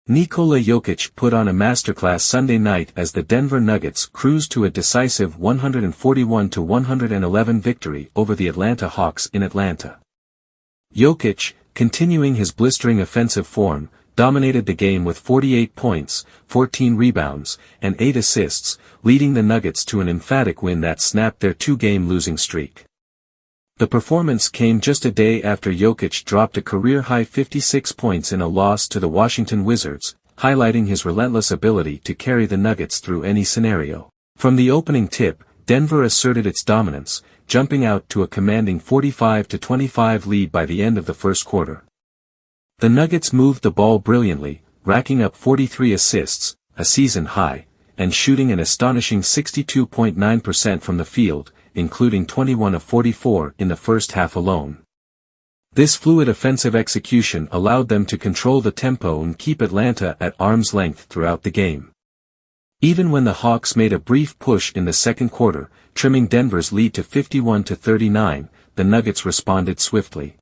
Nikola Jokic put on a masterclass Sunday night as the Denver Nuggets cruised to a decisive 141-111 victory over the Atlanta Hawks in Atlanta. Jokic, continuing his blistering offensive form, dominated the game with 48 points, 14 rebounds, and 8 assists, leading the Nuggets to an emphatic win that snapped their two-game losing streak. The performance came just a day after Jokic dropped a career-high 56 points in a loss to the Washington Wizards, highlighting his relentless ability to carry the Nuggets through any scenario. From the opening tip, Denver asserted its dominance, jumping out to a commanding 45-25 lead by the end of the first quarter. The Nuggets moved the ball brilliantly, racking up 43 assists, a season high, and shooting an astonishing 62.9% from the field, including 21 of 44 in the first half alone. This fluid offensive execution allowed them to control the tempo and keep Atlanta at arm's length throughout the game. Even when the Hawks made a brief push in the second quarter, trimming Denver's lead to 51-39, the Nuggets responded swiftly.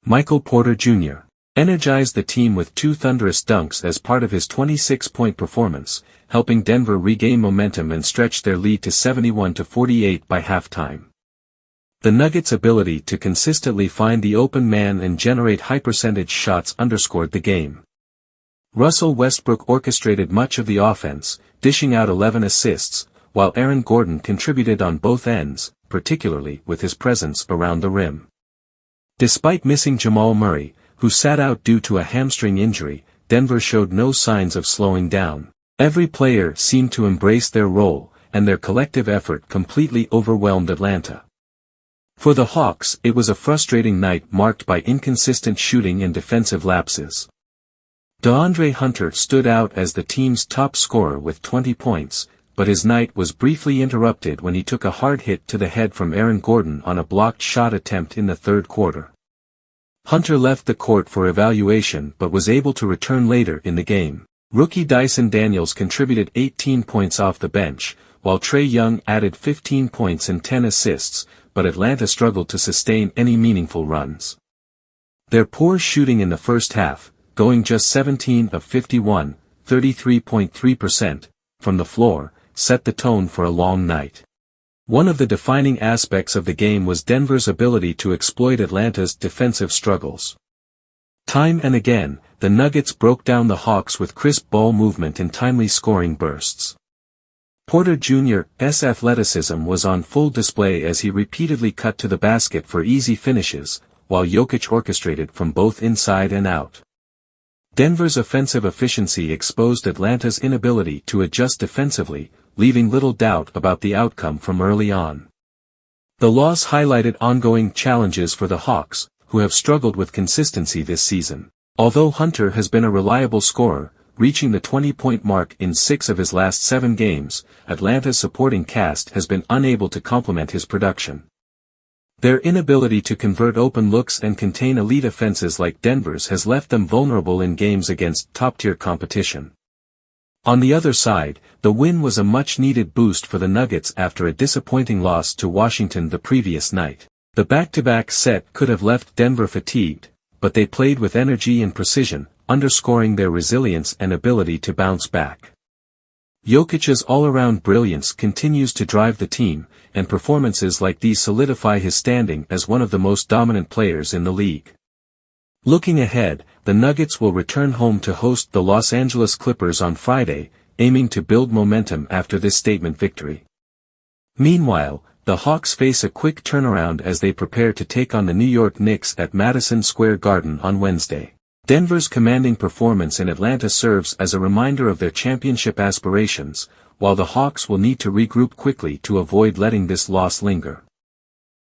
Michael Porter Jr. energized the team with 2 thunderous dunks as part of his 26-point performance, helping Denver regain momentum and stretch their lead to 71-48 by halftime. The Nuggets' ability to consistently find the open man and generate high-percentage shots underscored the game. Russell Westbrook orchestrated much of the offense, dishing out 11 assists, while Aaron Gordon contributed on both ends, particularly with his presence around the rim. Despite missing Jamal Murray, who sat out due to a hamstring injury, Denver showed no signs of slowing down. Every player seemed to embrace their role, and their collective effort completely overwhelmed Atlanta. For the Hawks, it was a frustrating night marked by inconsistent shooting and defensive lapses. DeAndre Hunter stood out as the team's top scorer with 20 points, but his night was briefly interrupted when he took a hard hit to the head from Aaron Gordon on a blocked shot attempt in the third quarter. Hunter left the court for evaluation but was able to return later in the game. Rookie Dyson Daniels contributed 18 points off the bench, while Trae Young added 15 points and 10 assists, but Atlanta struggled to sustain any meaningful runs. Their poor shooting in the first half, going just 17 of 51, 33.3%, from the floor, set the tone for a long night. One of the defining aspects of the game was Denver's ability to exploit Atlanta's defensive struggles. Time and again, the Nuggets broke down the Hawks with crisp ball movement and timely scoring bursts. Porter Jr.'s athleticism was on full display as he repeatedly cut to the basket for easy finishes, while Jokic orchestrated from both inside and out. Denver's offensive efficiency exposed Atlanta's inability to adjust defensively, leaving little doubt about the outcome from early on. The loss highlighted ongoing challenges for the Hawks, who have struggled with consistency this season. Although Hunter has been a reliable scorer, reaching the 20-point mark in 6 of his last 7 games, Atlanta's supporting cast has been unable to complement his production. Their inability to convert open looks and contain elite offenses like Denver's has left them vulnerable in games against top-tier competition. On the other side, the win was a much-needed boost for the Nuggets after a disappointing loss to Washington the previous night. The back-to-back set could have left Denver fatigued, but they played with energy and precision, underscoring their resilience and ability to bounce back. Jokic's all-around brilliance continues to drive the team, and performances like these solidify his standing as one of the most dominant players in the league. Looking ahead, the Nuggets will return home to host the Los Angeles Clippers on Friday, aiming to build momentum after this statement victory. Meanwhile, the Hawks face a quick turnaround as they prepare to take on the New York Knicks at Madison Square Garden on Wednesday. Denver's commanding performance in Atlanta serves as a reminder of their championship aspirations, while the Hawks will need to regroup quickly to avoid letting this loss linger.